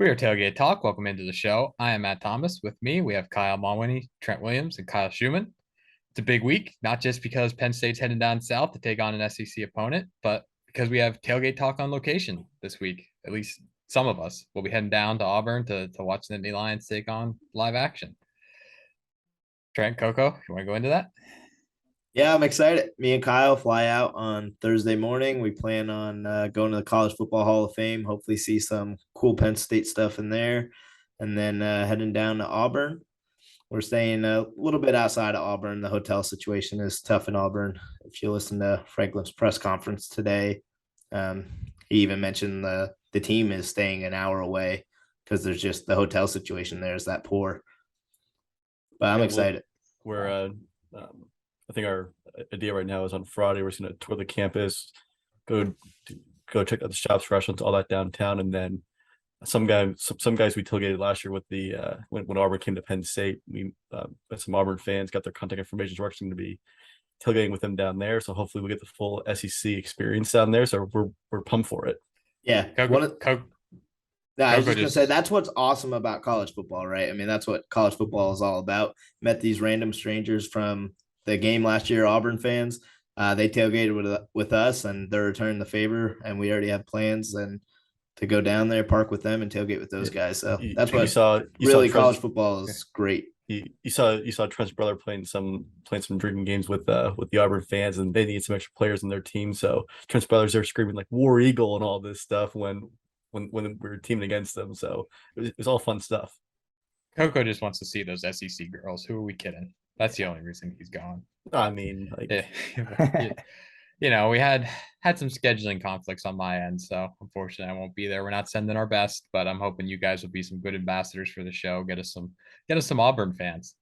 We are Tailgate Talk. Welcome into the show. I am Matt Thomas. With me, we have Kyle Malwini, Trent Williams, and Kyle Schumann. It's a big week, not just because Penn State's heading down south to take on an SEC opponent, but because we have Tailgate Talk on location this week. At least some of us will be heading down to Auburn to watch the Nittany Lions take on live action. Trent, Coco, you want to go into that? Yeah, I'm excited. Me and Kyle fly out on Thursday morning. We plan on going to the College Football Hall of Fame, hopefully see some cool Penn State stuff in there, and then heading down to Auburn. We're staying a little bit outside of Auburn. The hotel situation is tough in Auburn. If you listen to Franklin's press conference today, he even mentioned the team is staying an hour away because there's just the hotel situation there is that poor. But I'm excited. I think our idea right now is on Friday. We're just going to tour the campus, go check out the shops, restaurants, all that downtown, and then some guys we tailgated last year with the when Auburn came to Penn State. We some Auburn fans got their contact information. So we're actually going to be tailgating with them down there. So hopefully we get the full SEC experience down there. So we're pumped for it. Yeah, I was just going to say that's what's awesome about college football, right? I mean, that's what college football is all about. Met these random strangers from the game last year, Auburn fans. They tailgated with us, and they're returning the favor. And we already have plans and to go down there, park with them, and tailgate with those guys. So that's what college football is great. You saw Trent's brother playing some drinking games with the Auburn fans, and they need some extra players in their team. So Trent's brothers are screaming like War Eagle and all this stuff when we were teaming against them. So it was all fun stuff. Coco just wants to see those SEC girls. Who are we kidding? That's the only reason he's gone. I mean, we had some scheduling conflicts on my end, so unfortunately I won't be there. We're not sending our best, but I'm hoping you guys will be some good ambassadors for the show. Get us some Auburn fans.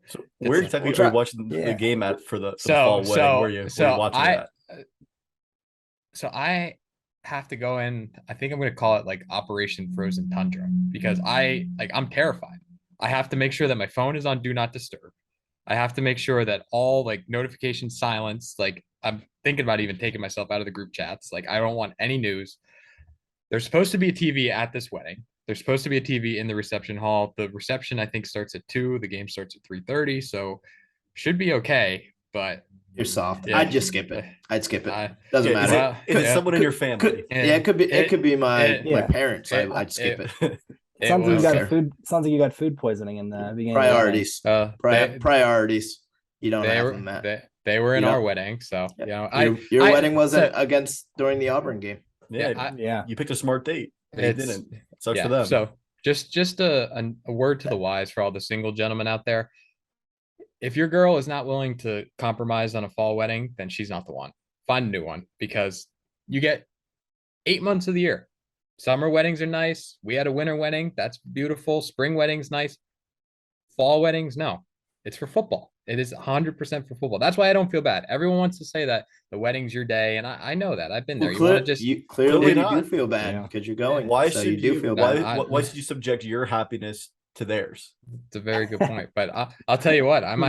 So where exactly are you watching the game at for the fall wedding? Where are you watching that? So I have to go in. I think I'm going to call it like Operation Frozen Tundra because I'm terrified. I have to make sure that my phone is on Do Not Disturb. I have to make sure that all like notifications silence. Like I'm thinking about even taking myself out of the group chats. Like I don't want any news. There's supposed to be a TV at this wedding. There's supposed to be a TV in the reception hall. The reception I think starts at 2. The game starts at 3:30. So should be okay. But you're soft. Yeah. I'd just skip it. I'd skip it. Doesn't matter. Is it someone in your family? It could be. It could be my parents. I'd skip it. Sounds like you got food. Sounds like you got food poisoning in the beginning. Priorities. Priorities. You don't have them, Matt. They were in our wedding, so your wedding wasn't against during the Auburn game. Yeah. You picked a smart date. They didn't. Sucks for them. So just a word to the wise for all the single gentlemen out there. If your girl is not willing to compromise on a fall wedding, then she's not the one. Find a new one because you get 8 months of the year. Summer weddings are nice. We had a winter wedding. That's beautiful. Spring weddings, nice. Fall weddings, no. It's for football. It is 100% for football. That's why I don't feel bad. Everyone wants to say that the wedding's your day, and I know that. I've been there. You clearly do feel bad because you're going. Why should you feel bad? Why should you subject your happiness to theirs? It's a very good point. But I'll tell you what. I'm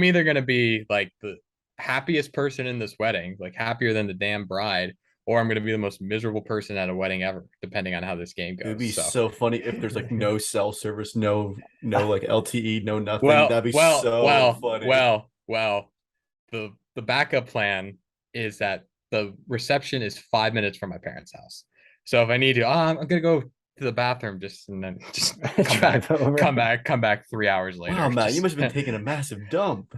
either going to be like the happiest person in this wedding, like happier than the damn bride, or I'm going to be the most miserable person at a wedding ever, depending on how this game goes. It'd be so funny if there's like no cell service, no like LTE, no nothing. That'd be so funny. Well, the backup plan is that the reception is 5 minutes from my parents' house. So if I need to, I'm going to go to the bathroom and then come back 3 hours later. Wow, Matt, you must have been taking a massive dump.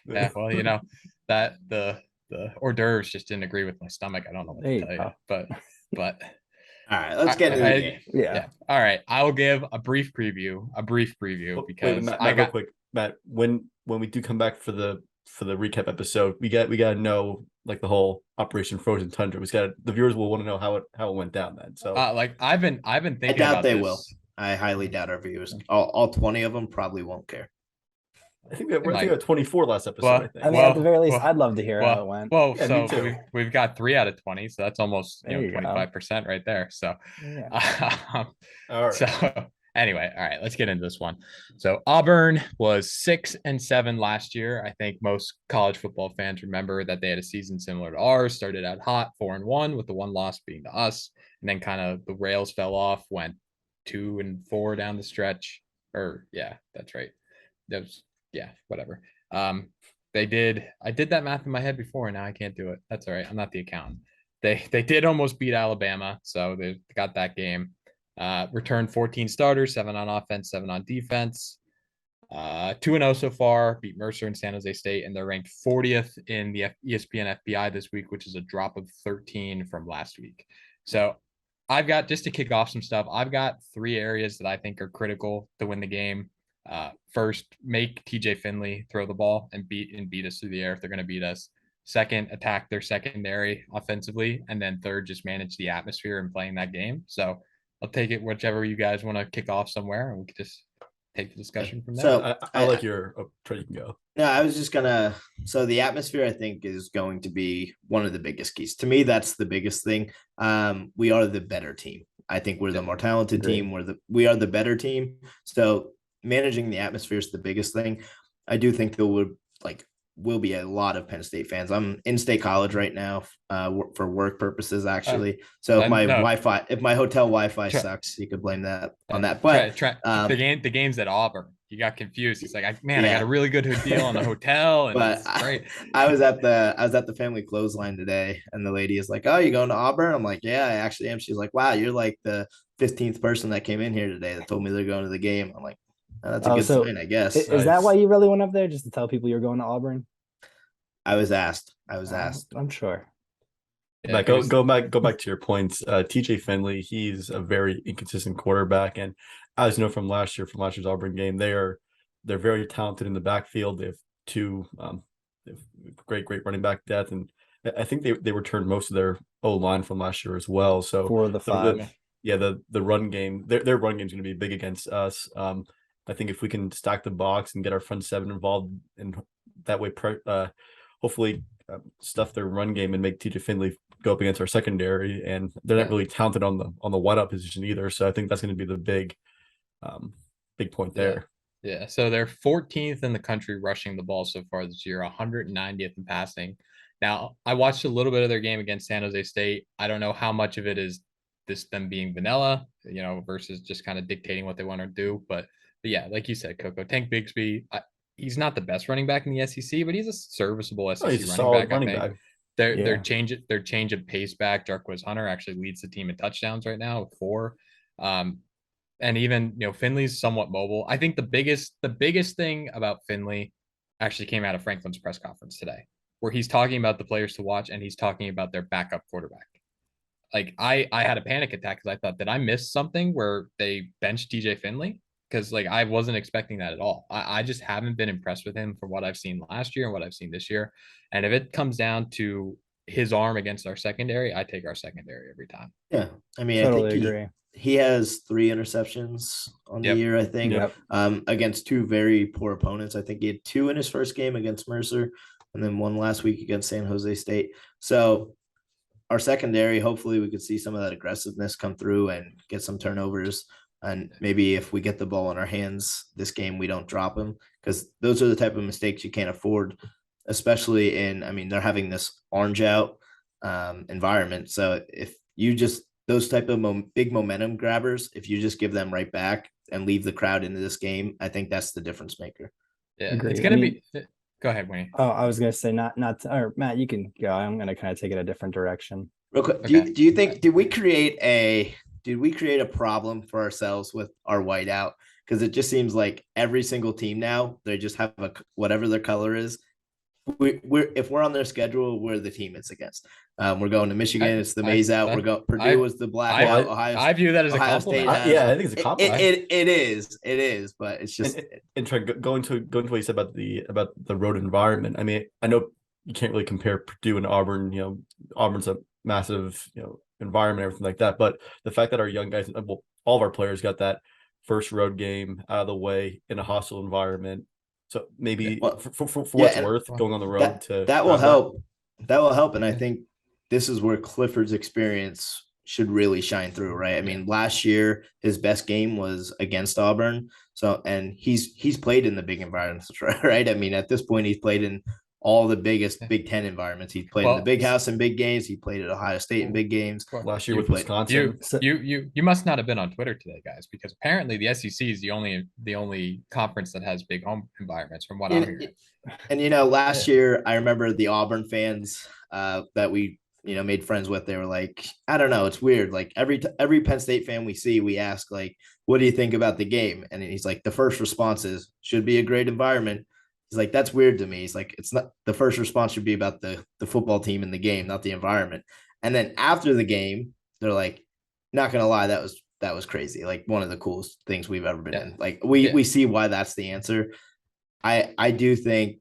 Yeah, well, that the hors d'oeuvres just didn't agree with my stomach. I don't know what to tell you, but all right, let's get into the game. Yeah. All right, I will give a brief preview because real quick, Matt, when we do come back for the recap episode, we got to know like the whole Operation Frozen Tundra. The viewers will want to know how it went down then. So I've been thinking. I doubt about they this. will. I highly doubt our viewers. All 20 of them probably won't care. I think we had 24 last episode. I mean, at the very least, I'd love to hear how it went. Well, yeah, so we've got 3 out of 20, so that's almost 25% right there. So, all right. So anyway, all right, let's get into this one. So Auburn was 6-7 last year. I think most college football fans remember that they had a season similar to ours. Started out hot, 4-1, with the one loss being to us. and then kind of the rails fell off, went 2-4 down the stretch. Or yeah, that's right. That was whatever. I did that math in my head before, and now I can't do it. That's all right. I'm not the accountant. They did almost beat Alabama, so they got that game. Returned 14 starters, 7 on offense, 7 on defense. 2-0 so far, beat Mercer and San Jose State, and they're ranked 40th in the ESPN FPI this week, which is a drop of 13 from last week. So I've got, just to kick off some stuff, I've got 3 areas that I think are critical to win the game. First, make TJ Finley throw the ball and beat us through the air if they're going to beat us. Second, attack their secondary offensively. And then third, just manage the atmosphere and playing that game. So I'll take it whichever you guys want to kick off somewhere, and we can just take the discussion from there. So I like your you can go. No, I was just gonna. So the atmosphere, I think, is going to be one of the biggest keys. To me, that's the biggest thing. We are the better team. I think we're the more talented team. We are the better team. So managing the atmosphere is the biggest thing. I do think there will be a lot of Penn State fans. I'm in State College right now for work purposes, actually. So if my hotel Wi-Fi sucks, you could blame that on that. But the game's at Auburn. You got confused. He's like, I got a really good deal on the hotel, and but great. I was at the family clothesline today, and the lady is like, "Oh, you going to Auburn?" I'm like, "Yeah, I actually am." She's like, "Wow, you're like the 15th person that came in here today that told me they're going to the game." I'm like, oh, "That's a good sign, I guess." Is that why you really went up there, just to tell people you're going to Auburn? I was asked. I'm sure. Yeah, go back to your points. TJ Finley, he's a very inconsistent quarterback, and as you know from last year's Auburn game, they're very talented in the backfield. They have 2 they have great running back depth, and I think they returned most of their O-line from last year as well. So for the 5, the run game, their run game is going to be big against us. I think if we can stack the box and get our front 7 involved, and that way, hopefully stuff their run game and make TJ Finley go up against our secondary, and they're not really talented on the one-up position either. So I think that's going to be the big point there. Yeah. So they're 14th in the country rushing the ball so far this year, 190th in passing. Now, I watched a little bit of their game against San Jose State. I don't know how much of it is them being vanilla, versus just kind of dictating what they want to do. But yeah, like you said, Coco, Tank Bigsby, he's not the best running back in the SEC, but he's a serviceable SEC running back. Their change of pace back, Jarquez Hunter, actually leads the team in touchdowns right now with 4. And even Finley's somewhat mobile. I think the biggest thing about Finley actually came out of Franklin's press conference today, where he's talking about the players to watch, and he's talking about their backup quarterback. Like I had a panic attack because I thought, did I miss something where they benched TJ Finley? Because I wasn't expecting that at all. I just haven't been impressed with him from what I've seen last year and what I've seen this year. And if it comes down to his arm against our secondary, I take our secondary every time. Yeah, I mean, totally I think agree. He has 3 interceptions on the year, I think, against 2 very poor opponents. I think he had 2 in his first game against Mercer, and then 1 last week against San Jose State. So our secondary, hopefully we could see some of that aggressiveness come through and get some turnovers. And maybe if we get the ball in our hands this game, we don't drop them, because those are the type of mistakes you can't afford, especially they're having this orange out environment. So if you just, those type of big momentum grabbers, if you just give them right back and leave the crowd into this game, I think that's the difference maker. Yeah, it's going to be. Go ahead, Wayne. Oh, I was going to say or Matt, you can go. I'm going to kind of take it a different direction. Real quick, okay. Do you think, did we create a problem for ourselves with our whiteout? Because it just seems like every single team now, they just have whatever their color is. If we're on their schedule, we're the team it's against. We're going to Michigan. It's the maize out. We're going. Purdue is the black out. Ohio. I view that as a compliment. I think it's a compliment. It is, but it's just. And going to what you said about the road environment. I mean, I know you can't really compare Purdue and Auburn. Auburn's a massive environment, everything like that. But the fact that our young guys, all of our players, got that first road game out of the way in a hostile environment. So maybe for what's worth, going on the road that will help. That will help, and I think this is where Clifford's experience should really shine through, right? I mean, last year his best game was against Auburn. So, and he's played in the big environments, right? I mean, at this point, he's played in all the biggest Big Ten environments. He played in the Well, Big House in big games. He played at Ohio State in big games. Last year You with played- Wisconsin. You must not have been on Twitter today, guys, because apparently the SEC is the only conference that has big home environments, from what I'm hearing. And last year I remember the Auburn fans that we made friends with. They were like, I don't know, it's weird. Like every Penn State fan we see, we ask like, what do you think about the game? And he's like, the first response is should be a great environment. He's like, that's weird to me. He's like, it's not, the first response should be about the football team in the game, not the environment. And then after the game, they're like, not gonna lie, that was crazy. Like one of the coolest things we've ever been in. Like we see why that's the answer. I do think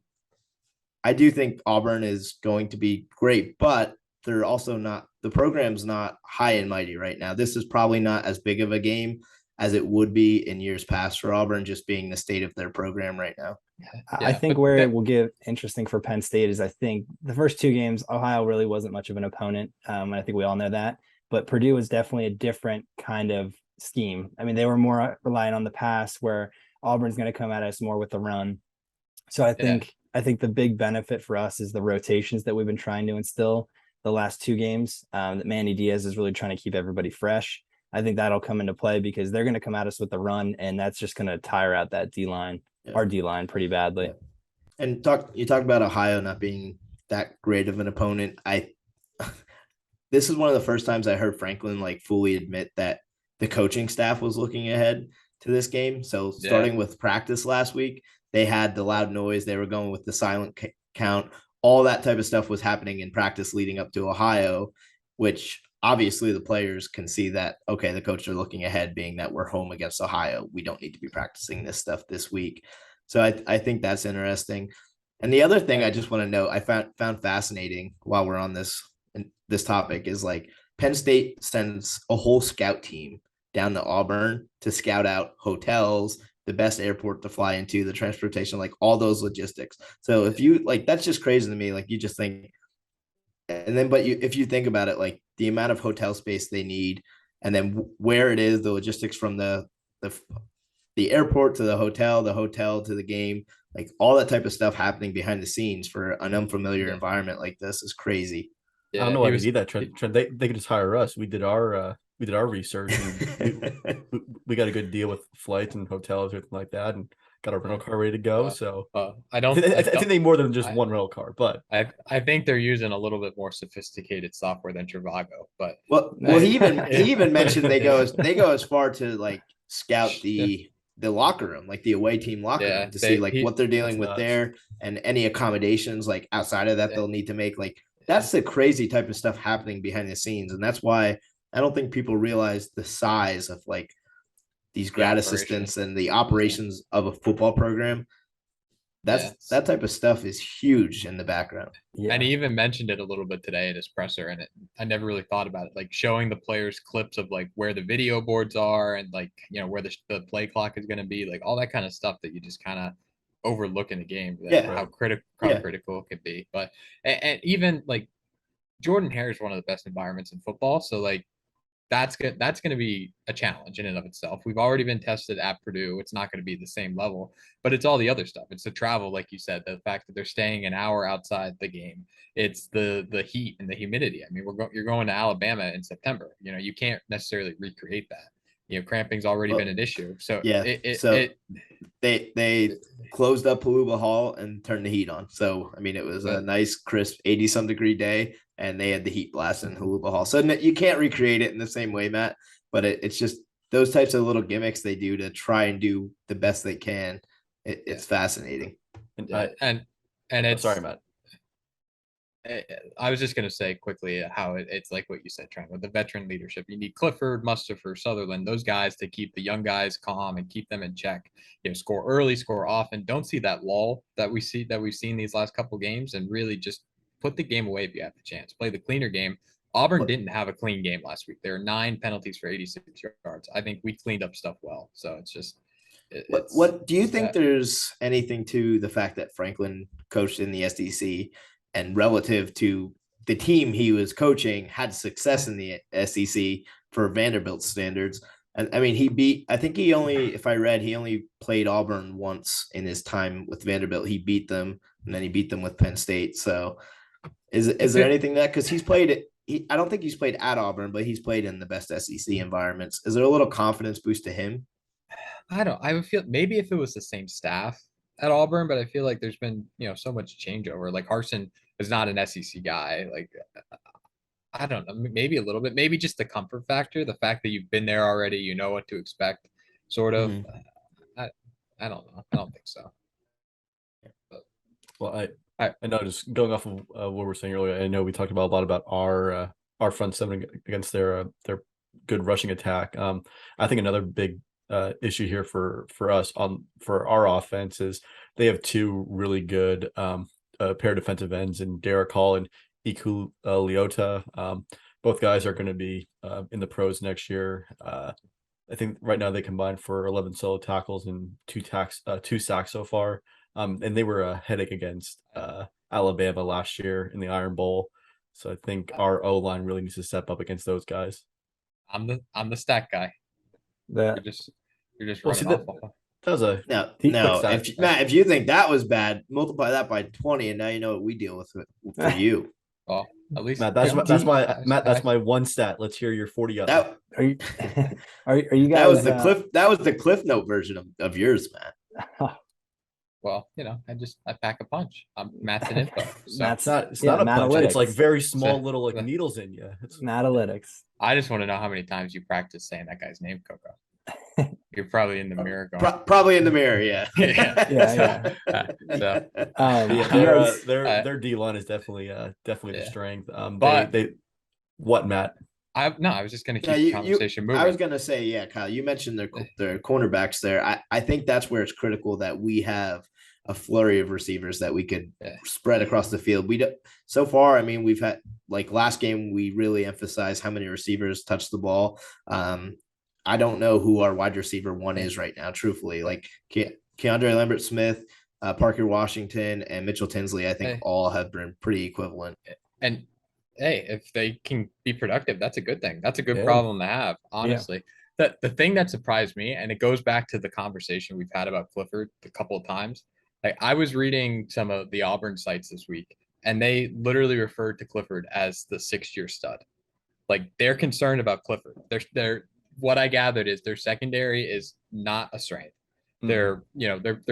Auburn is going to be great, but they're also not, the program's not high and mighty right now. This is probably not as big of a game as it would be in years past for Auburn, just being the state of their program right now. I think where it will get interesting for Penn State is I think the first two games, Ohio really wasn't much of an opponent. I think we all know that, but Purdue was definitely a different kind of scheme. I mean, they were more reliant on the pass, where Auburn's going to come at us more with the run. So I think the big benefit for us is the rotations that we've been trying to instill the last two games, that Manny Diaz is really trying to keep everybody fresh. I think that'll come into play because they're going to come at us with the run, and that's just going to tire out that D-line, our D-line pretty badly. Yeah. And you talked about Ohio not being that great of an opponent. This is one of the first times I heard Franklin like fully admit that the coaching staff was looking ahead to this game. So starting with practice last week, they had the loud noise. They were going with the silent count. All that type of stuff was happening in practice leading up to Ohio, which obviously the players can see that, okay, the coaches are looking ahead, being that we're home against Ohio. We don't need to be practicing this stuff this week. So I think that's interesting. And the other thing I just want to note, I found fascinating while we're on this topic is like Penn State sends a whole scout team down to Auburn to scout out hotels, the best airport to fly into, the transportation, like all those logistics. So if you like, that's just crazy to me. Like you just think, and then, if you think about it, like the amount of hotel space they need, and then where it is, the logistics from the airport to the hotel to the game, like all that type of stuff happening behind the scenes for an unfamiliar environment like this is crazy. I don't know why they need that, Trent. They could just hire us. We did our research, and we got a good deal with flights and hotels, everything like that, and got a rental car ready to go. So I think they need more than just one rental car, but I think they're using a little bit more sophisticated software than Trivago. But he even mentioned they go as far to like scout the locker room, like the away team locker room, to see like what they're dealing with there, and any accommodations like outside of that they'll need to make. Like that's the crazy type of stuff happening behind the scenes, and that's why I don't think people realize the size of like these grad assistants and the operations of a football program. That type of stuff is huge in the background. Yeah. And he even mentioned it a little bit today at his presser, and I never really thought about it, like showing the players clips of like where the video boards are and like, where the play clock is going to be, like all that kind of stuff that you just kind of overlook in the game, how critical it could be. But and even like Jordan Hare is one of the best environments in football. So like, that's going to be a challenge in and of itself. We've already been tested at Purdue. It's not going to be the same level, but it's all the other stuff. It's the travel, like you said, the fact that they're staying an hour outside the game. It's the heat and the humidity. I mean, you're going to Alabama in September. You can't necessarily recreate that. Cramping's already been an issue. So they closed up Palooba Hall and turned the heat on. So I mean, it was a nice, crisp 80-some degree day, and they had the heat blast in Palooba Hall. So you can't recreate it in the same way, Matt. But it's just those types of little gimmicks they do to try and do the best they can. It's fascinating. And it's sorry, Matt. I was just going to say quickly how it's like what you said, Trent, with the veteran leadership. You need Clifford, Mustafa, Sutherland, those guys to keep the young guys calm and keep them in check. Score early, score often. Don't see that lull that we've seen these last couple games, and really just put the game away if you have the chance. Play the cleaner game. Auburn didn't have a clean game last week. There are 9 penalties for 86 yards. I think we cleaned up stuff well. So it's just. What do you think there's anything to the fact that Franklin coached in the SEC? And relative to the team he was coaching, had success in the SEC for Vanderbilt standards. And I mean, I think if I read, he only played Auburn once in his time with Vanderbilt. He beat them, and then he beat them with Penn State. So is there anything that, because he's played I don't think he's played at Auburn, but he's played in the best SEC environments. Is there a little confidence boost to him? I would feel maybe if it was the same staff at Auburn, but I feel like there's been, so much changeover. Like Harsin is not an SEC guy. Like I don't know, maybe a little bit, maybe just the comfort factor, the fact that you've been there already, you know what to expect, sort of. I, I don't know. I don't think so. But, Well, I know, just going off of what we were saying earlier, I know we talked about a lot about our front seven against their good rushing attack. I think another big issue here for us for our offense is they have two really good pair of defensive ends in Derek Hall and Iku Leota. Both guys are going to be in the pros next year. I think right now they combined for 11 solo tackles and two sacks so far. And they were a headache against Alabama last year in the Iron Bowl. So I think our O-line really needs to step up against those guys. I'm the stat guy. That You're just Well, running see, off. That was a No. quick Matt, if you think that was bad, multiply that by 20, and now you know what we deal with for you. Well, at least Matt, that's my one stat. Let's hear your 40 other. That are you are you guys that was the Cliff Note version of yours, Matt. Well, I pack a punch. I'm Matt's an info. So It's not a punch. It's like very small So- little like needles in you. It's Analytics. I just want to know how many times you practice saying that guy's name, Coco. You're probably in the mirror going. Probably in the mirror, yeah. Yeah. So, yeah, their D line is definitely the strength. But- They what, Matt? I was just going to keep the conversation moving. I was going to say, yeah, Kyle, you mentioned their cornerbacks there. I think that's where it's critical that we have a flurry of receivers that we could spread across the field. So far, I mean, we've had, like last game, we really emphasized how many receivers touch the ball. I don't know who our wide receiver one is right now, truthfully. Like Keandre Lambert-Smith, Parker Washington, and Mitchell Tinsley, I think all have been pretty equivalent. And hey, if they can be productive, that's a good thing. That's a good problem to have, honestly. The thing that surprised me, and it goes back to the conversation we've had about Clifford a couple of times. Like I was reading some of the Auburn sites this week, and they literally referred to Clifford as the 6-year stud. Like they're concerned about Clifford. They're what I gathered is their secondary is not a strength. They're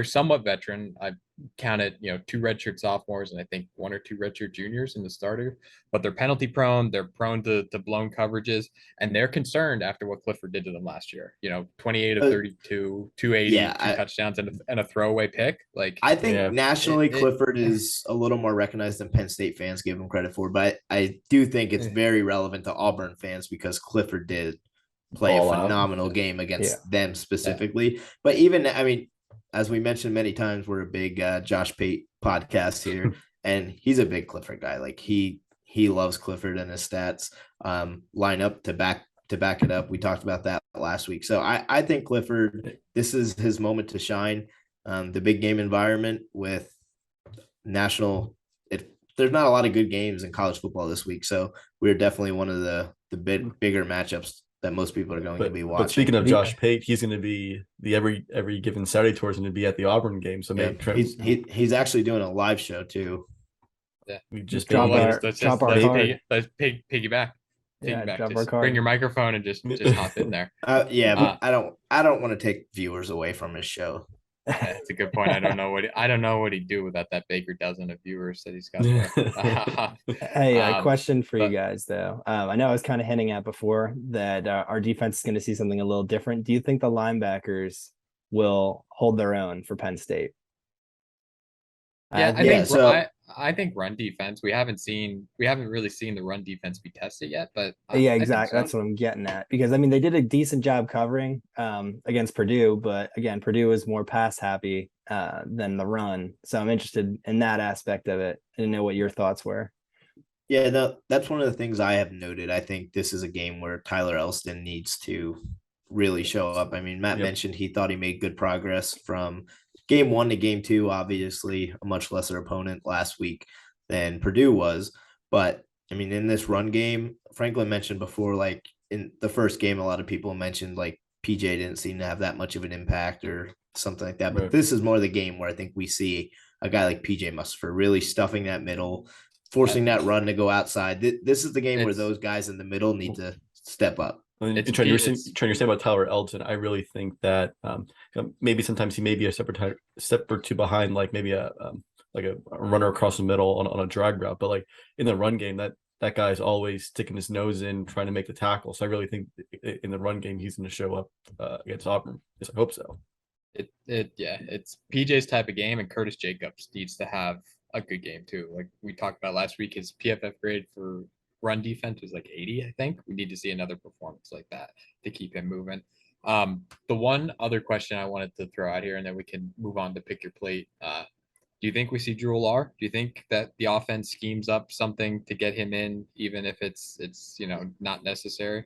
somewhat veteran. I counted, 2 redshirt sophomores and I think 1 or 2 redshirt juniors in the starter, but they're penalty prone. They're prone to blown coverages, and they're concerned after what Clifford did to them last year. 28 of 32, 280, 2 touchdowns and a throwaway pick. Like I think nationally, Clifford is a little more recognized than Penn State fans give him credit for, but I do think it's very relevant to Auburn fans because Clifford did play a phenomenal game against them specifically. But even, I mean, as we mentioned many times, we're a big Josh Pate podcast here, and he's a big Clifford guy. Like he loves Clifford and his stats line up to back it up. We talked about that last week. So I think Clifford, this is his moment to shine. The big game environment with national, there's not a lot of good games in college football this week. So we're definitely one of the bigger matchups that most people are going to be watching. But speaking of Josh Pate, he's going to be every given Saturday tour is going to be at the Auburn game. So maybe he's actually doing a live show too. Yeah, we just piggyback. Bring your microphone and just hop in there. But I don't want to take viewers away from his show. That's a good point. I don't know what he'd do without that baker dozen of viewers that he's got. Hey, a question for you guys though. I know I was kind of hinting at before that our defense is going to see something a little different. Do you think the linebackers will hold their own for Penn State? I think run defense. We haven't really seen the run defense be tested yet, but exactly. That's what I'm getting at, because I mean they did a decent job covering against Purdue, but again, Purdue is more pass happy than the run. So I'm interested in that aspect of it. I didn't know what your thoughts were. Yeah, that's one of the things I have noted. I think this is a game where Tyler Elston needs to really show up. I mean, Matt mentioned he thought he made good progress from game 1 to game 2, obviously a much lesser opponent last week than Purdue was. But I mean, in this run game, Franklin mentioned before, like in the first game, a lot of people mentioned like PJ didn't seem to have that much of an impact or something like that. But Right. this is more the game where I think we see a guy like PJ Musfer really stuffing that middle, forcing that run to go outside. This is the game where It's- those guys in the middle need to step up. And It's Trent, it's- you're saying about Tyler Elton. I really think that maybe sometimes he may be a step or two behind, like maybe a runner across the middle on a drag route. But like in the run game, that guy's always sticking his nose in, trying to make the tackle. So I really think in the run game, he's going to show up against Auburn. Yes, I hope so. It's PJ's type of game, and Curtis Jacobs needs to have a good game too. Like we talked about last week, his PFF grade for run defense was like 80, I think. We need to see another performance like that to keep him moving. The one other question I wanted to throw out here, and then we can move on to pick your plate. Do you think we see Drew Lar? Do you think that the offense schemes up something to get him in, even if it's not necessary?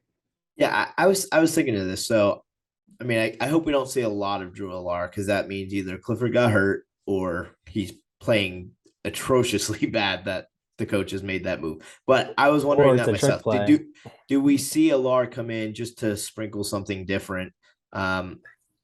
Yeah, I was thinking of this. So, I mean, I hope we don't see a lot of Drew Alar because that means either Clifford got hurt or he's playing atrociously bad that the coach has made that move. But I was wondering that myself. Do we see Alar come in just to sprinkle something different?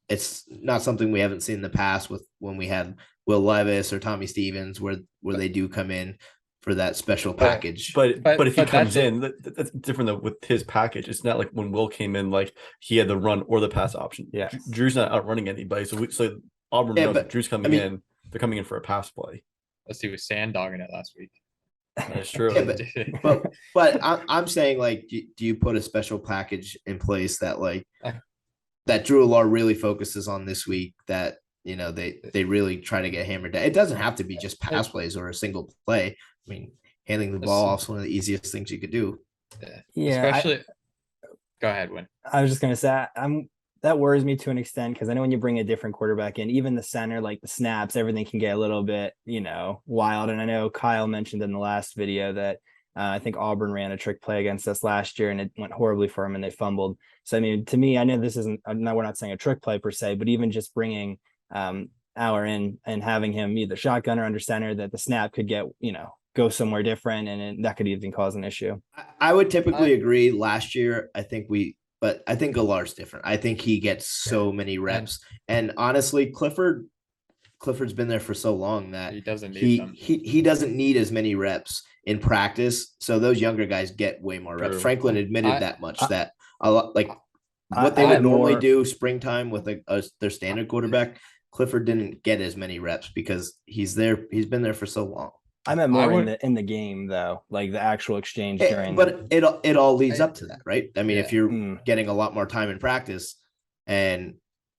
It's not something we haven't seen in the past with when we had Will Levis or Tommy Stevens, where they do come in for that special package. But if he comes in, that's different though with his package. It's not like when Will came in, like he had the run or the pass option. Yeah, Drew's not outrunning anybody. So Auburn knows that Drew's coming in. They're coming in for a pass play. Let's see, was sand dogging it last week. That's true. Yeah, but I'm saying, like, do you put a special package in place that like that Drew Alar really focuses on this week, that they really try to get hammered down? It doesn't have to be just pass plays or a single play. I mean, handing the ball off is one of the easiest things you could do. Yeah. Especially. Go ahead, Win. I was just gonna say that worries me to an extent because I know when you bring a different quarterback in, even the center, like the snaps, everything can get a little bit, wild. And I know Kyle mentioned in the last video that I think Auburn ran a trick play against us last year and it went horribly for them and they fumbled. So, I mean, to me, I know this isn't, we're not saying a trick play per se, but even just bringing Our in and having him either shotgun or under center, that the snap could get, go somewhere different and that could even cause an issue. I would typically agree. Last year, but I think Alar's different. I think he gets so many reps. And honestly, Clifford's been there for so long that he doesn't need them. He doesn't need as many reps in practice. So those younger guys get way more reps. True. Franklin admitted that much, that a lot, like what they would normally do springtime with their standard quarterback, Clifford didn't get as many reps because he's been there for so long. I meant more in the game though, like the actual exchange during. But it all leads up to that, right? I mean, if you're getting a lot more time in practice, and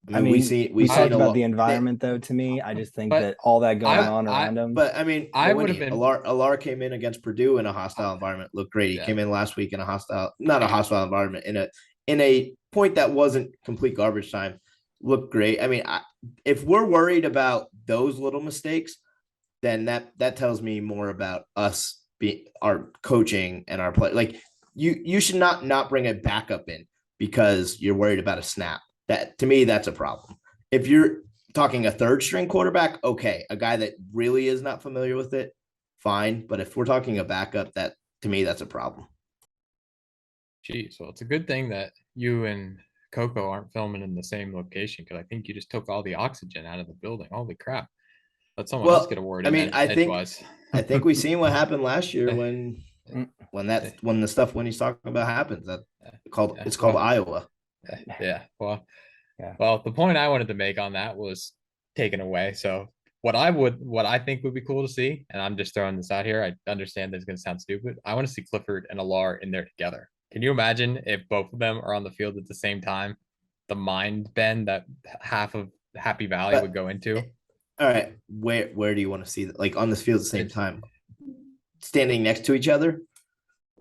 we talked about the environment though. To me, I just think that all that going on around him. But I mean, I would have been. Alar came in against Purdue in a hostile environment, looked great. He came in last week in not a hostile environment, in a point that wasn't complete garbage time, looked great. I mean, if we're worried about those little mistakes, then that tells me more about us our coaching and our play. Like you should not bring a backup in because you're worried about a snap. That, to me, that's a problem. If you're talking a third string quarterback, okay, a guy that really is not familiar with it, fine. But if we're talking a backup, that, to me, that's a problem. Geez, well, it's a good thing that you and Coco aren't filming in the same location, because I think you just took all the oxygen out of the building. Holy crap. Let someone else get a word. I mean, I think we've seen what happened last year when the stuff when he's talking about happens. It's called Iowa. Yeah. Well, the point I wanted to make on that was taken away. So what I think would be cool to see, and I'm just throwing this out here, I understand that it's going to sound stupid. I want to see Clifford and Alar in there together. Can you imagine if both of them are on the field at the same time? The mind bend that half of Happy Valley would go into. All right, where do you want to see that? Like on this field at the same time, standing next to each other?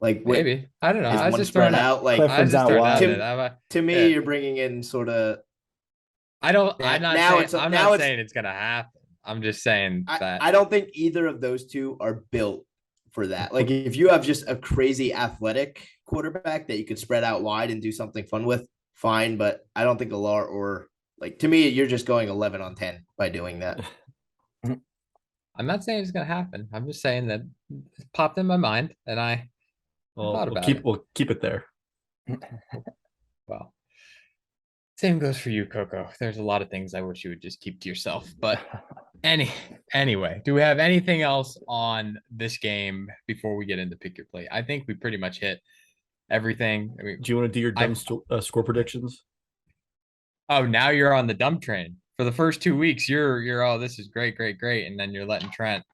Like maybe, I don't know. I was just spread out. Like Clifford's out wide. To me, you're bringing in sort of. I'm not saying it's gonna happen. I'm just saying that I don't think either of those two are built for that. Like if you have just a crazy athletic quarterback that you could spread out wide and do something fun with, fine. But I don't think Alar or. Like, to me, you're just going 11 on 10 by doing that. I'm not saying it's going to happen. I'm just saying that it popped in my mind, and we'll keep it there. Well, Same goes for you, Coco. There's a lot of things I wish you would just keep to yourself. But anyway, do we have anything else on this game before we get into pick your plate? I think we pretty much hit everything. I mean, Do you want to do your I dumb score predictions? oh, now you're on the dump train. For the first 2 weeks, you're oh, this is great, great, great, and then you're letting Trent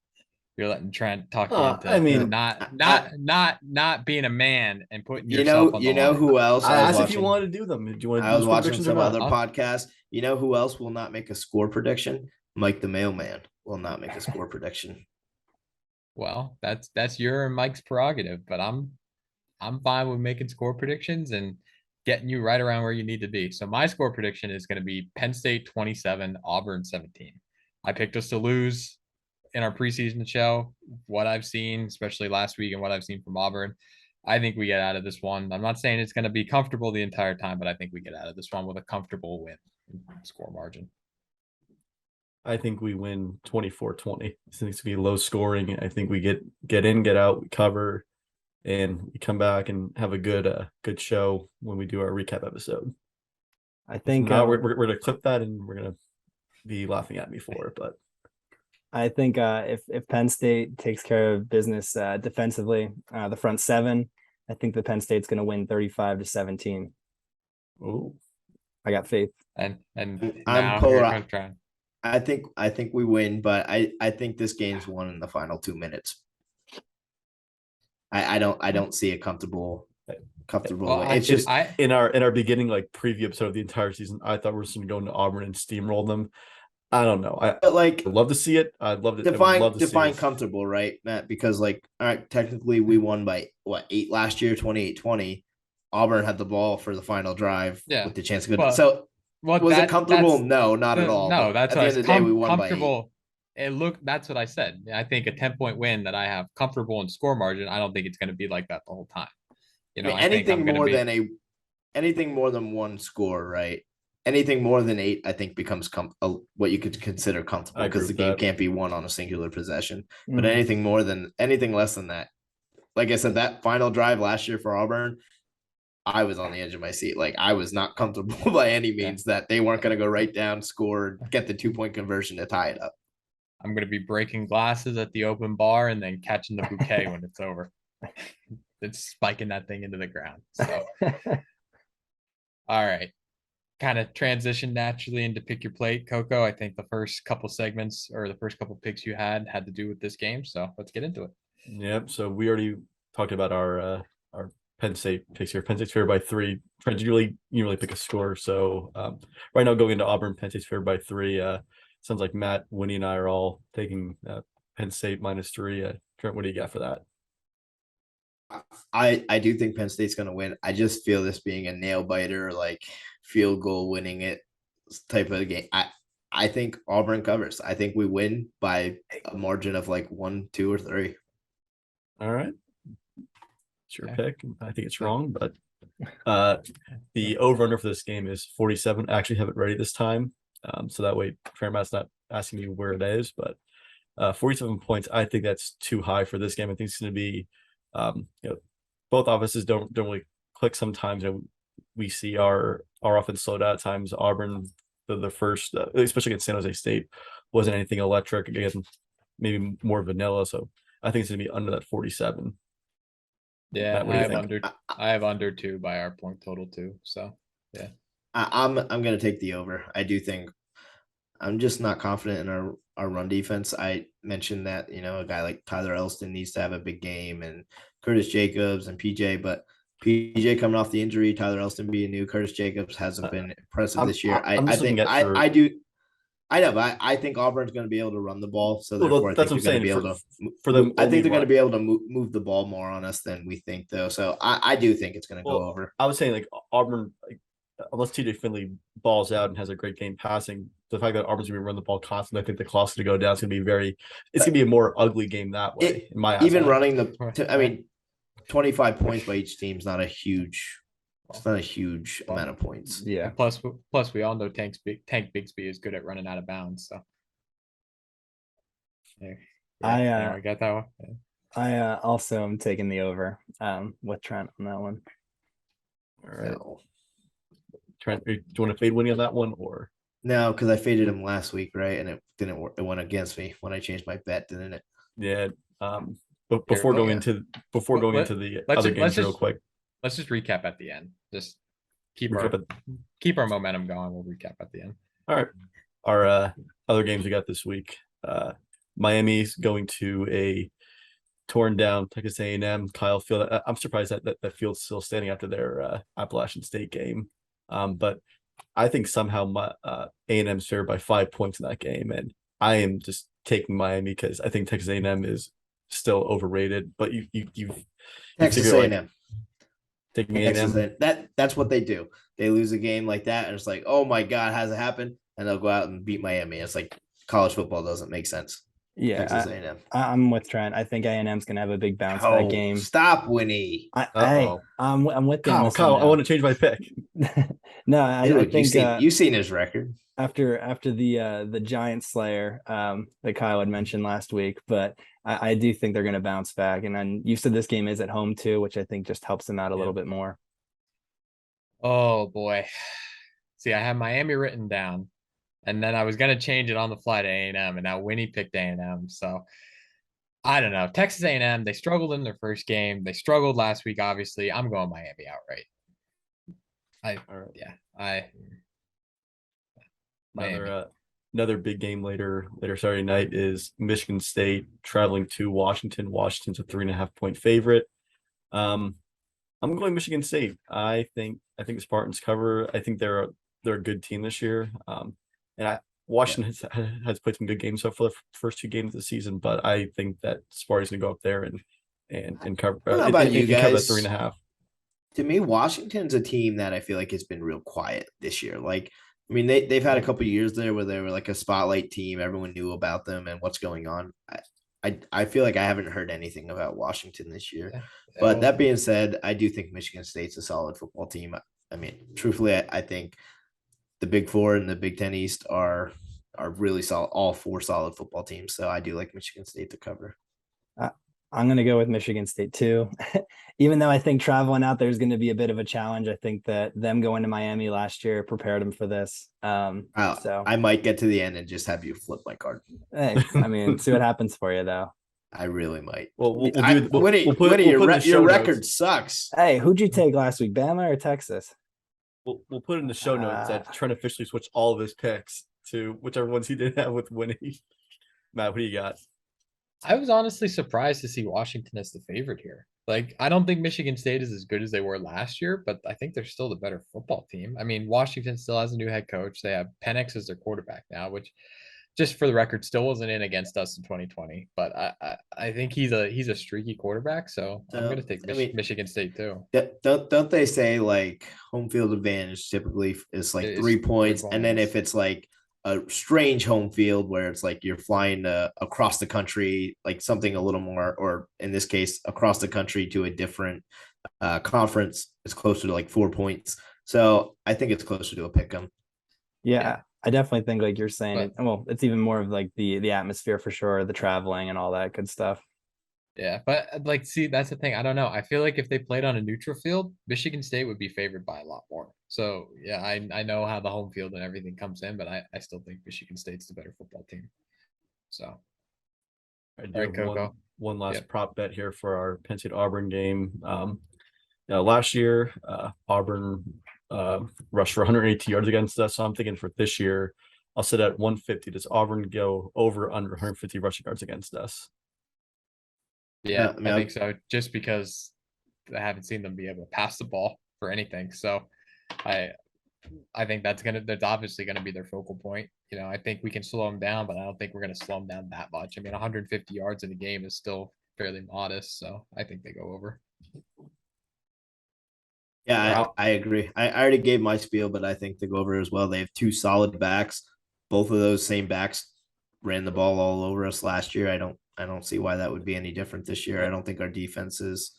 talk you I into mean, not being a man and putting You yourself know, on the you know line. who else I I was asked if you watching? wanted to do them. Do you want to I do was score watching predictions or some not? other podcasts. You know who else will not make a score prediction? Mike the mailman will not make a score prediction. Well, that's your and Mike's prerogative, but I'm fine with making score predictions and getting you right around where you need to be. So my score prediction is going to be Penn State 27, Auburn 17. I picked us to lose in our preseason show. What I've seen, especially last week, and what I've seen from Auburn, I think we get out of this one. I'm not saying it's going to be comfortable the entire time, but I think we get out of this one with a comfortable win score margin. I think we win 24-20. I think it's going to be low scoring. I think we get in, get out, we cover, and we come back and have a good show when we do our recap episode. I think Now we're going to clip that and we're going to be laughing at me for it, but I think if Penn State takes care of business defensively, the front seven, I think the Penn State's going to win 35-17. oh, I got faith. And I'm now polar- here comes Trent. I think we win, but I think this game's won in the final 2 minutes. I don't see a comfortable Well, way. It's just in our beginning like preview episode of the entire season, I thought we were just going to go into Auburn and steamroll them. I don't know. but like I'd love to see it. I'd love to define see comfortable, right, Matt? Because like, all right, technically we won by 8 last year, 28-20. Auburn had the ball for the final drive with the chance to go. Well, So was it comfortable? that's No, not at all. No, But that's at what the I end of was the day, we won by 8. comfortable. That's what I said. I think a 10-point win that I have comfortable in score margin. I don't think it's going to be like that the whole time. You know, I mean, anything more than one score, right? Anything more than 8, I think becomes what you could consider comfortable because the game can't be won on a singular possession. But anything less than that, like I said, that final drive last year for Auburn, I was on the edge of my seat. Like I was not comfortable by any means that they weren't going to go right down, score, get the 2-point conversion to tie it up. I'm going to be breaking glasses at the open bar and then catching the bouquet when it's over. It's spiking that thing into the ground. So, all right. Kind of transition naturally into pick your plate, Coco. I think the first couple segments or the first couple picks you had to do with this game. So let's get into it. Yep. So we already talked about our Penn State picks here. Penn State's favored by 3. Trent, you really pick a score. So right now going into Auburn, Penn State's favored by 3. Sounds like Matt, Winnie, and I are all taking Penn State -3. Trent, what do you got for that? I do think Penn State's going to win. I just feel this being a nail biter, like field goal winning it type of game. I think Auburn covers. I think we win by a margin of like 1, 2, or 3. All right. It's your pick. I think it's wrong, but the over-under for this game is 47. I actually have it ready this time. So that way Fairmount's not asking me where it is, but 47 points. I think that's too high for this game. I think it's going to be, both offenses don't really click sometimes. We see our offense slow down at times. Auburn, the first, especially against San Jose State, wasn't anything electric. Again, maybe more vanilla. So I think it's going to be under that 47. Yeah, I have under 2 by our point total too. So yeah, I'm going to take the over. I do think I'm just not confident in our run defense. I mentioned that, a guy like Tyler Elston needs to have a big game, and Curtis Jacobs and PJ, but PJ coming off the injury, Tyler Elston being new, Curtis Jacobs hasn't been impressive this year. I know, but I think Auburn's going to be able to run the ball. So therefore, I think they're going to be able to I think they're going to be able to move the ball more on us than we think, though. So I do think it's going to go over. I was saying like Auburn, unless TJ Finley balls out and has a great game passing, the fact that Auburn's going to run the ball constantly, I think the cost to go down is going to be it's going to be a more ugly game that way. In my eyes, even running 25 points by each team is not a huge. It's not a huge amount of points. Yeah. And plus, we all know Tank Bigsby is good at running out of bounds. So, I got that one. Yeah. I also am taking the over with Trent on that one. All right. Trent, do you want to fade Winnie on that one or? No, because I faded him last week, right? And it didn't work. It went against me when I changed my bet, didn't it? Yeah. But Here, before going yeah. into the let's other just, games real quick, let's just recap at the end. Just keep recap our it. keep our momentum going. We'll recap at the end. All right. Our other games we got this week. Miami's going to a torn down Texas A&M Kyle Field. I'm surprised that field's still standing after their Appalachian State game. But I think somehow my A&M's favored by 5 points in that game, and I am just taking Miami because I think Texas A&M is still overrated. But you Texas figure A&M. like taking Texas A&M. that's what they do. They lose a game like that, and it's like, oh my god, has it happened? And they'll go out and beat Miami. It's like college football doesn't make sense. Texas Yeah, A&M. I'm with Trent. I think A&M's gonna have a big bounce that Oh, game. stop, Winnie. Hey, I'm with you on this Kyle, one I want to change my pick. No, Dude, I think you've seen his record. after the Giant Slayer that Kyle had mentioned last week, but I do think they're gonna bounce back. And then you said this game is at home too, which I think just helps them out a little bit more. Oh boy. See, I have Miami written down, and then I was gonna change it on the fly to A&M, and now Winnie picked A&M. So I don't know. Texas A&M, they struggled in their first game. They struggled last week, obviously. I'm going Miami outright. Miami. Another big game later Saturday night is Michigan State traveling to Washington. Washington's a 3.5-point favorite. I'm going Michigan State. I think the Spartans cover. I think they're a good team this year. Washington has played some good games so far the first 2 games of the season, but I think that Sparty's gonna go up there and cover. I don't know about you cover that guys. 3.5. To me, Washington's a team that I feel like has been real quiet this year. Like, I mean, they've had a couple of years there where they were like a spotlight team. Everyone knew about them and what's going on. I feel like I haven't heard anything about Washington this year. Yeah. But that being said, I do think Michigan State's a solid football team. I mean, truthfully, I think the Big Four and the Big Ten East are really solid. All 4 solid football teams. So I do like Michigan State to cover. I'm going to go with Michigan State too. Even though I think traveling out there is going to be a bit of a challenge, I think that them going to Miami last year prepared them for this. So I might get to the end and just have you flip my card. Hey, I mean, see what happens for you though. I really might. Well, your record sucks. Hey, who'd you take last week, Bama or Texas? We'll put in the show notes that Trent officially switched all of his picks to whichever ones he did have with Winnie. Matt, what do you got? I was honestly surprised to see Washington as the favorite here. Like, I don't think Michigan State is as good as they were last year, but I think they're still the better football team. I mean, Washington still has a new head coach. They have Penix as their quarterback now, which, just for the record, still wasn't in against us in 2020. But I think he's a streaky quarterback, so I'm going to take Michigan State too. Don't they say like home field advantage typically is like 3 points, and then if it's like a strange home field where it's like you're flying across the country, like something a little more, or in this case, across the country to a different conference, it's closer to like 4 points. So I think it's closer to a pick 'em. Yeah, I definitely think like you're saying, it's even more of like the atmosphere for sure, the traveling and all that good stuff. Yeah, but like, see, that's the thing. I don't know. I feel like if they played on a neutral field, Michigan State would be favored by a lot more. So yeah, I know how the home field and everything comes in, but I still think Michigan State's the better football team. So I do have one last prop bet here for our Penn State Auburn game. Last year, Auburn rushed for 180 yards against us. So I'm thinking for this year, I'll sit at 150. Does Auburn go over under 150 rushing yards against us? Yeah, I think so. Just because I haven't seen them be able to pass the ball for anything. So I think that's obviously gonna be their focal point. You know, I think we can slow them down, but I don't think we're gonna slow them down that much. I mean, 150 yards in a game is still fairly modest, so I think they go over. Yeah, I agree. I already gave my spiel, but I think they go over as well. They have 2 solid backs. Both of those same backs ran the ball all over us last year. I don't see why that would be any different this year. I don't think our defense is.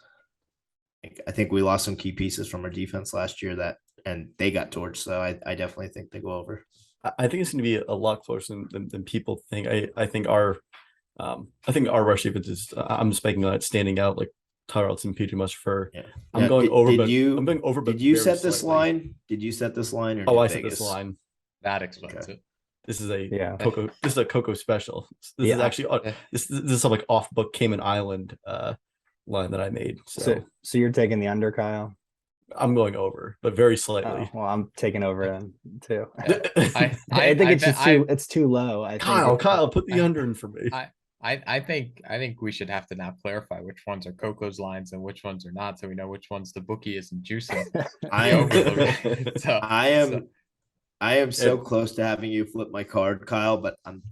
I think we lost some key pieces from our defense last year and they got torched. So I definitely think they go over. I think it's going to be a lot closer than people think. I think our rush defense is. I'm just making that standing out like Tyrell and PJ much for. Yeah. I'm going over, but I'm going over. But did you very set this slightly. line? Did you set this line or Oh, did I set Vegas? this line. That explains Okay. it. This is a Yeah. Coco. This is a Coco special. This is actually this is some like off book Cayman Island line that I made. So you're taking the under, Kyle? I'm going over, but very slightly. Oh, well, I'm taking over too. Yeah. I think it's just it's too low. I think Kyle, put the under in for me. I think we should have to now clarify which ones are Coco's lines and which ones are not, so we know which ones the bookie isn't juicing. I am so close to having you flip my card, Kyle, but I'm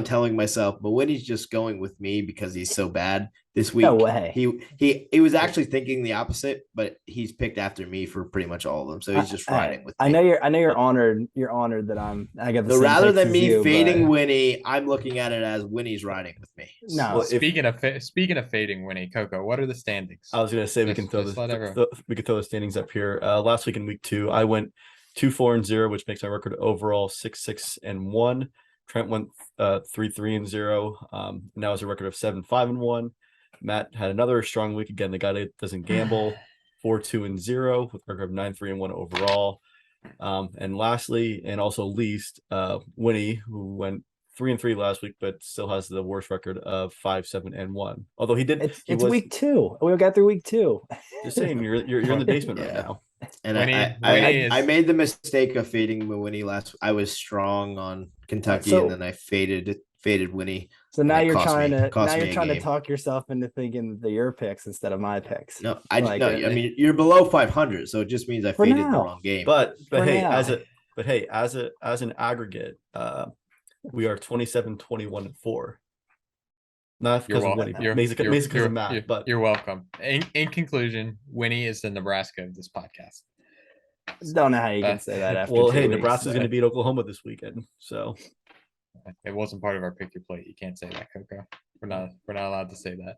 telling myself, but when he's just going with me because he's so bad this week. No way. He was actually thinking the opposite, but he's picked after me for pretty much all of them. So he's just riding with me. I know you're honored. You're honored that I got the same rather picks than as me you, fading but... Winnie, I'm looking at it as Winnie's riding with me. No. Well, speaking of fading Winnie, Coco, what are the standings? I was gonna say we can throw the standings up here. Last week in week 2, I went 2-4-0, which makes my record overall 6-6-1. Trent went 3-3-0. Now has a record of 7-5-1. Matt had another strong week again. The guy that doesn't gamble, 4-2-0 with a record of 9-3-1 overall. And lastly, and also least, Winnie, who went 3-3 last week, but still has the worst record of 5-7-1. Although he did, it's week 2. We got through week 2. Just saying, you're in the basement right now. And I made the mistake of fading Winnie last. I was strong on Kentucky, and then I faded Winnie. So now you're trying to talk yourself into thinking that your picks instead of my picks. No, I mean you're below 500, so it just means I faded the wrong game. But hey, as an aggregate, we are 27-21-4. Not because of Winnie, because of Matt, but you're welcome. In conclusion, Winnie is the Nebraska of this podcast. Don't know how you can say that after. Well, hey, Nebraska's going to beat Oklahoma this weekend, so it wasn't part of our pick your plate. You can't say that, Coco. We're not allowed to say that.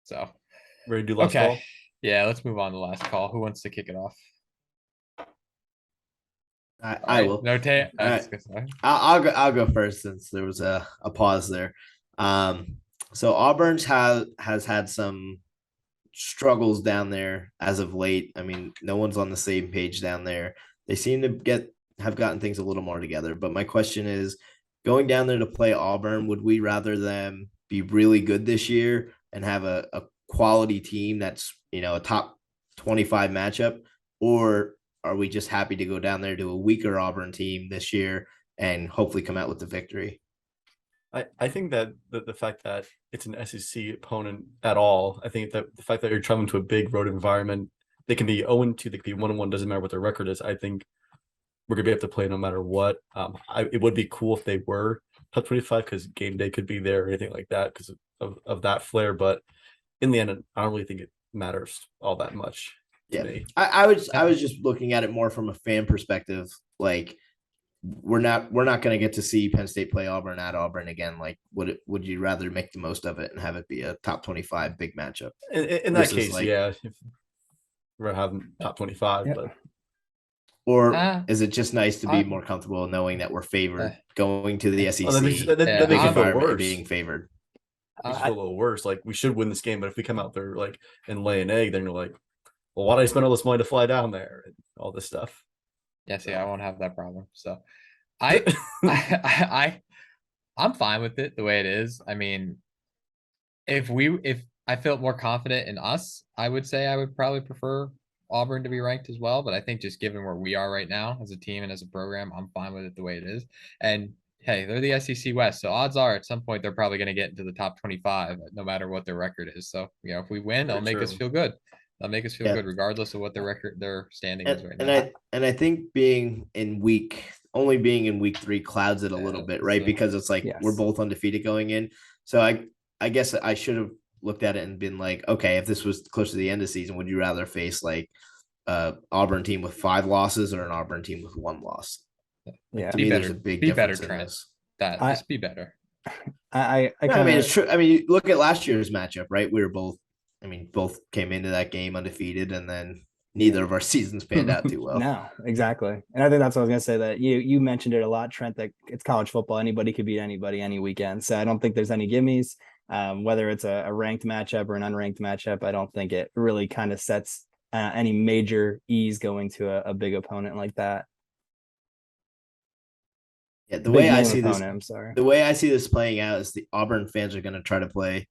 So ready to do last call? Yeah, let's move on to last call. Who wants to kick it off? I will. No, I'll go first since there was a pause there. So Auburn's has had some struggles down there as of late. I mean, no one's on the same page down there. They seem to have gotten things a little more together. But my question is, going down there to play Auburn, would we rather them be really good this year and have a quality team that's, a top 25 matchup, or are we just happy to go down there to a weaker Auburn team this year and hopefully come out with the victory? I think that the fact that it's an SEC opponent at all, I think that the fact that you're traveling to a big road environment, they can be 0-2, they can be 1-1, doesn't matter what their record is. I think we're going to be able to play no matter what. It would be cool if they were top 25 because game day could be there or anything like that because of that flair. But in the end, I don't really think it matters all that much to me. I was just looking at it more from a fan perspective. Like, we're not going to get to see Penn State play Auburn at Auburn again. Like, would you rather make the most of it and have it be a top 25 big matchup? In that case, if we're having top 25, but or is it just nice to be more comfortable knowing that we're favored going to the SEC? That makes it feel worse. Being favored. Makes it feel a little worse. Like, we should win this game, but if we come out there like and lay an egg, then you're like, well, why did I spend all this money to fly down there and all this stuff? Yeah, see, I won't have that problem. So I'm fine with it the way it is. I mean, if I felt more confident in us, I would say I would probably prefer Auburn to be ranked as well. But I think just given where we are right now as a team and as a program, I'm fine with it the way it is. And hey, they're the SEC West, so odds are at some point they're probably going to get into the top 25, no matter what their record is. So if we win, they'll make us feel good. They'll make us feel good regardless of what their standing is right now. And I think being in week 3 clouds it a little bit, right? Because it's like we're both undefeated going in. So I guess I should have looked at it and been like, okay, if this was close to the end of the season, would you rather face like Auburn team with 5 losses or an Auburn team with 1 loss? Yeah, to me, there's a big difference in this. Just be better. I mean, it's true. I mean, you look at last year's matchup, right? We were both came into that game undefeated, and then neither of our seasons panned out too well. No, exactly. And I think that's what I was going to say, that you mentioned it a lot, Trent, that it's college football. Anybody could beat anybody any weekend. So I don't think there's any gimmies. Whether it's a ranked matchup or an unranked matchup, I don't think it really kind of sets any major ease going to a big opponent like that. Yeah, the Big way I name see this, opponent, I'm sorry. the way I see this playing out is the Auburn fans are going to try to play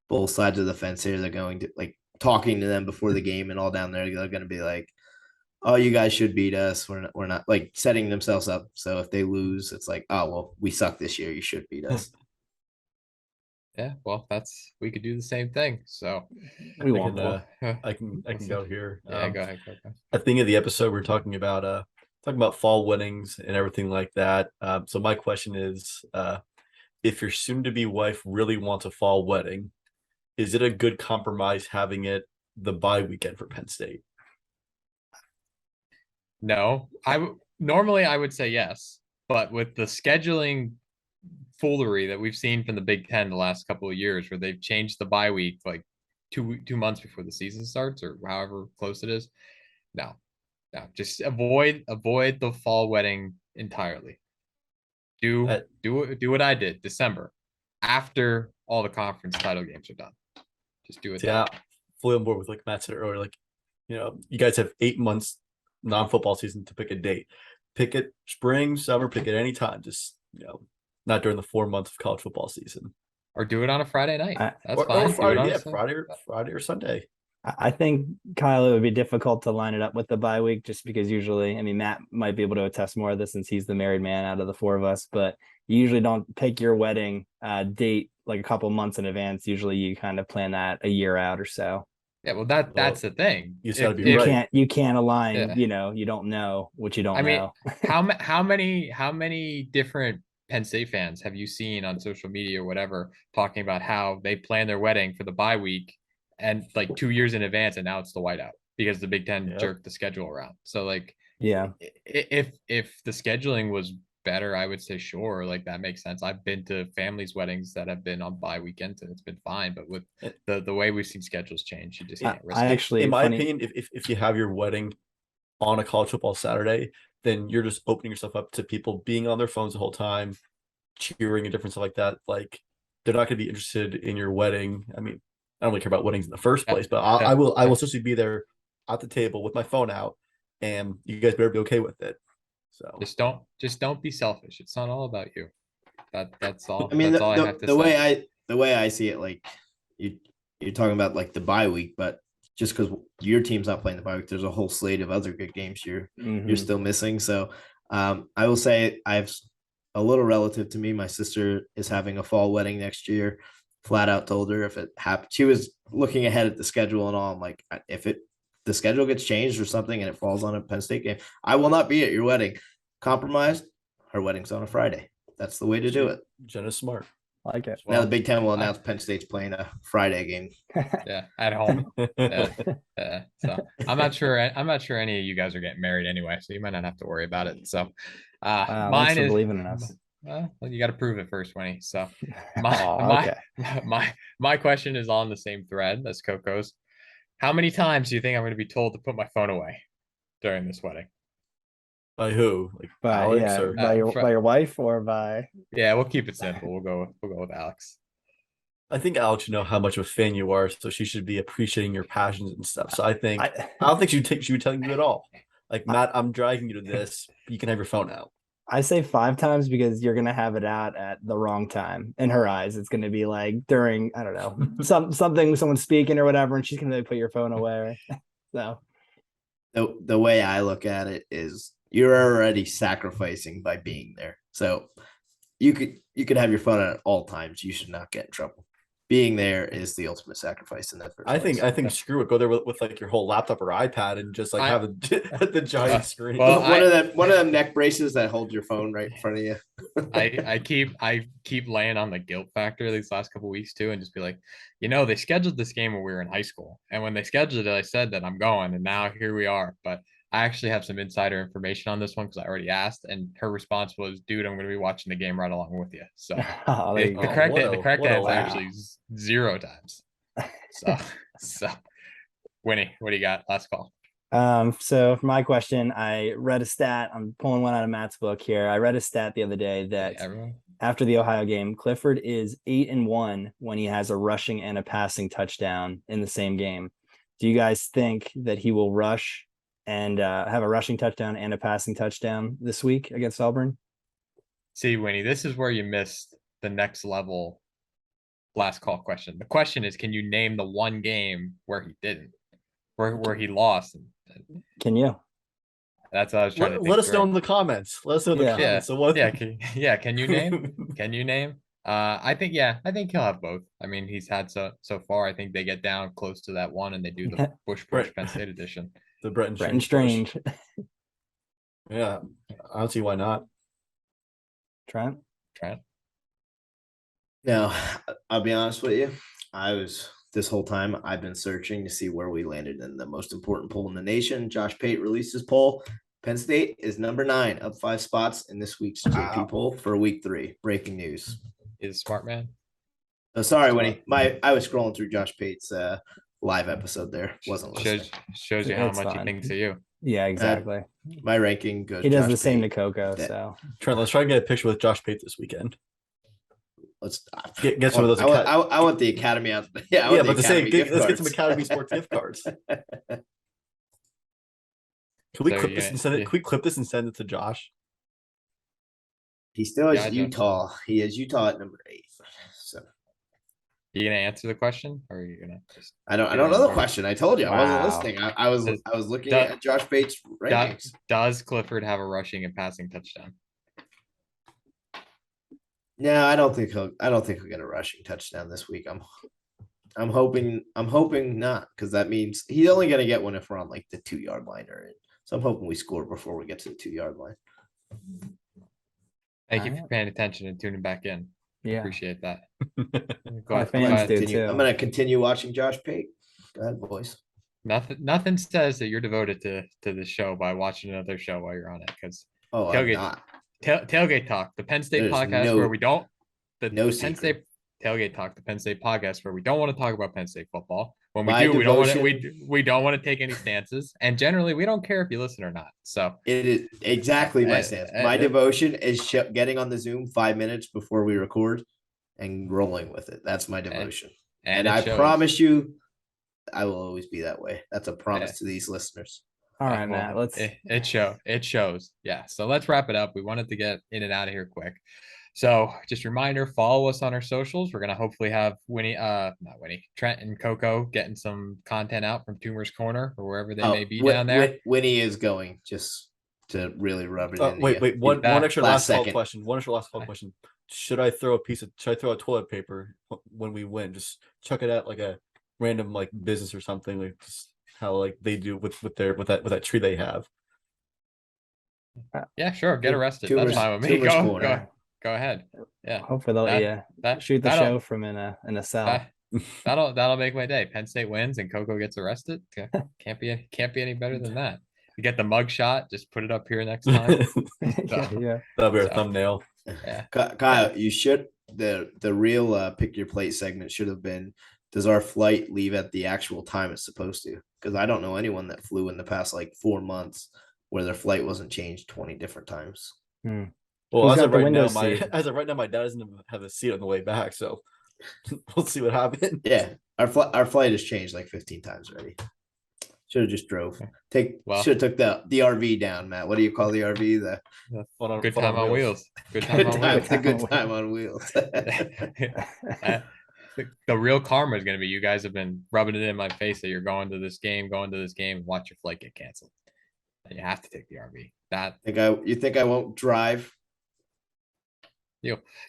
both sides of the fence here. They're going to like talking to them before the game and all down there. They're going to be like, "Oh, you guys should beat us. We're not like setting themselves up. So if they lose, it's like, oh well, we suck this year. You should beat us." Yeah, well, we could do the same thing. So We I won't. can, I can go here. Yeah, go ahead. Go. At the end of the episode, we're talking about fall weddings and everything like that. So my question is, if your soon-to-be wife really wants a fall wedding, is it a good compromise having it the bye weekend for Penn State? No, normally I would say yes, but with the scheduling foolery that we've seen from the Big Ten the last couple of years, where they've changed the bye week like 2 months before the season starts or however close it is. No, just avoid the fall wedding entirely. Do what I did December after all the conference title games are done. Just do it. Yeah, fully on board with like Matt said earlier. Like, you guys have 8 months non-football season to pick a date. Pick it spring, summer, pick it anytime. Just not during the 4 months of college football season. Or do it on a Friday night. That's or fine. Friday, Friday or Sunday. I think, Kyle, it would be difficult to line it up with the bye week just because usually, I mean, Matt might be able to attest more of this since he's the married man out of the four of us, but you usually don't pick your wedding date like a couple months in advance. Usually you kind of plan that a year out or so. Yeah, well, that's the thing. You just gotta be right. You can't align, you don't know what you don't know. how many different Penn State fans have you seen on social media or whatever talking about how they plan their wedding for the bye week and like 2 years in advance, and now it's the whiteout because the Big Ten jerked the schedule around. So like, yeah, if the scheduling was better, I would say sure, like that makes sense. I've been to families' weddings that have been on bye weekends and it's been fine, but with the way we've seen schedules change, you just can't risk it. Actually, in my opinion, if you have your wedding on a college football Saturday, then you're just opening yourself up to people being on their phones the whole time, cheering and different stuff like that. Like, they're not going to be interested in your wedding. I mean, I don't really care about weddings in the first place, but I will essentially be there at the table with my phone out, and you guys better be okay with it. So just don't be selfish. It's not all about you. That's all. I mean, that's all I have to say. The way I see it, like you're talking about like the bye week, but just because your team's not playing the bye week, there's a whole slate of other good games you're still missing. So I will say I have a little relative to me. My sister is having a fall wedding next year. Flat out told her if it happened, she was looking ahead at the schedule and all. I'm like, if the schedule gets changed or something and it falls on a Penn State game, I will not be at your wedding. Compromised. Her wedding's on a Friday. That's the way to do it. Jenna's smart. I like it. Now the Big Ten will announce Penn State's playing a Friday game. Yeah, at home. So I'm not sure any of you guys are getting married anyway, so you might not have to worry about it. So mine is believing in us. Well, you got to prove it first, Winnie. So my question is on the same thread as Coco's. How many times do you think I'm going to be told to put my phone away during this wedding? By who? Like by Alex or by your wife or by? Yeah, we'll keep it simple. We'll go with Alex. I think Alex should know how much of a fan you are, so she should be appreciating your passions and stuff. So I don't think she would tell you at all. Like, Matt, I'm dragging you to this. You can have your phone out. I say 5 times because you're gonna have it out at the wrong time. In her eyes, it's gonna be like during, I don't know, something someone's speaking or whatever, and she's gonna put your phone away. So the way I look at it is you're already sacrificing by being there. So you could have your phone at all times. You should not get in trouble. Being there is the ultimate sacrifice in that first place. I think screw it. Go there with like your whole laptop or iPad and just like have the giant screen. Well, one of them neck braces that hold your phone right in front of you. I keep laying on the guilt factor these last couple of weeks too, and just be like, they scheduled this game when we were in high school, and when they scheduled it, I said that I'm going, and now here we are. But I actually have some insider information on this one because I already asked, and her response was, "Dude, I'm going to be watching the game right along with you." So the correct answer is actually 0 times. So Winnie, what do you got? Last call. So for my question, I read a stat. I'm pulling one out of Matt's book here. I read a stat the other day that after the Ohio game, Clifford is 8-1 when he has a rushing and a passing touchdown in the same game. Do you guys think that he will rush and have a rushing touchdown and a passing touchdown this week against Auburn? See, Winnie, this is where you missed the next level last call question. The question is, can you name the one game where he didn't, where he lost? Can you? That's what I was trying to think Let us know through. in the comments. Let us know in the Yeah. Yeah, comments. So what? Can you name? Can you name? I think he'll have both. I mean, he's had so far. I think they get down close to that one, and they do the Bush Right. Penn State edition. The Bretton Bretton Strange. Strange. Yeah, I don't see why not. Trent? Now, I'll be honest with you. This whole time I've been searching to see where we landed in the most important poll in the nation. Josh Pate released his poll. Penn State is number 9, up 5 spots in this week's JP poll for week 3. Breaking news. Is smart man. Oh, sorry, Winnie. I was scrolling through Josh Pate's live episode there. Wasn't listening. Shows you how It's much he fine. thinks of you. Yeah, exactly. My ranking goes. He does Josh the same to Pate. Coco, That- so Trent, let's try and get a picture with Josh Pate this weekend. Let's Get some of those. I want the Academy out. Yeah, Yeah, but to say, let's get some Academy Sports gift cards. Can we So clip you're this gonna- and send it? yeah. Can we clip this and send it to Josh? He still is Yeah, I don't- Utah. He is Utah at number 8. So You gonna answer the question, or are you gonna just? I don't Get know on the board. question. I told you I Wow. wasn't listening. I was looking Does- at Josh Pate's rankings. Does Clifford have a rushing and passing touchdown? No, I don't think he'll get a rushing touchdown this week. I'm hoping not, because that means he's only gonna get one if we're on like the 2-yard line or in. So I'm hoping we score before we get to the 2-yard line. Thank you for Alright. paying attention and tuning back in. yeah. Appreciate that. Go My ahead, fans go ahead. do. too. I'm gonna continue watching Josh Pate. Go ahead, boys. Nothing says that you're devoted to the show by watching another show while you're on it, because Oh, I'm Tailgate- not. Tailgate Talk, the Penn State There's podcast no- where we don't no Penn secret. State Tailgate Talk, the Penn State podcast where we don't want to talk about Penn State football. When we My do, devotion- we don't want to take any stances, and generally we don't care if you listen or not. So It is exactly my stance. My devotion is getting on the Zoom 5 minutes before we record and rolling with it. That's my devotion. And it I shows. promise you, I will always be that way. That's a promise Yeah. to these listeners. All right, Well, Matt. Let's. It shows. Yeah. So let's wrap it up. We wanted to get in and out of here quick. So just a reminder, follow us on our socials. We're gonna hopefully have Trent and Coco getting some content out from Toomer's Corner or wherever they may be down there. Winnie is going, just to really rub it in. Wait, one that extra last last call second. question. One extra last call question. Should I throw a toilet paper when we win? Just chuck it at like a random like business or something, like just how like they do with that tree they have. Yeah, sure. Get arrested. Toomer's- That's fine with me. Toomer's Go Corner. ahead. Yeah. Hopefully they'll shoot the that'll- show from in a cell. That'll make my day. Penn State wins and Coco gets arrested. Can't be any better than that. You get the mug shot, just put it up here next time. yeah. That'll be our So- thumbnail. Yeah. Kyle, you should the real pick your plate segment should have been, does our flight leave at the actual time it's supposed to? Because I don't know anyone that flew in the past like 4 months where their flight wasn't changed 20 different times. Well, Who's as got of the right now, window my seat? dad doesn't have a seat on the way back, so we'll see what happens. Yeah, our flight has changed like 15 times already. Should have just drove. Should have took the RV down, Matt. What do you call the RV? Good time on wheels. Good time on wheels. The good time on wheels. The real karma is going to be you guys have been rubbing it in my face that you're going to this game, and watch your flight get canceled. And you have to take the RV. You think I won't drive?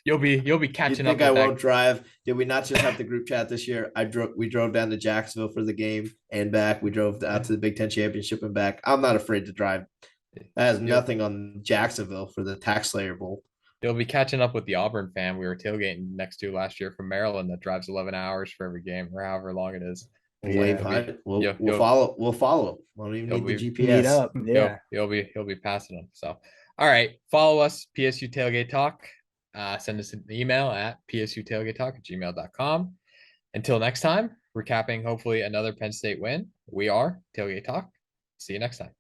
You'll be You catching up think I with won't drive? Did we not just have the group chat this year? We drove down to Jacksonville for the game and back. We drove out to the Big Ten championship and back. I'm not afraid to drive. That has nothing on Jacksonville for the Tax Slayer Bowl. You'll be catching up with the Auburn fan we were tailgating next to last year from Maryland that drives 11 hours for every game or however long it is. We'll follow. We'll follow him. We don't even need the GPS. Meet up. Yeah. He'll be passing them. So, all right, follow us, PSU Tailgate Talk. Send us an email at psutailgatetalk@gmail.com. Until next time, recapping hopefully another Penn State win. We are Tailgate Talk. See you next time.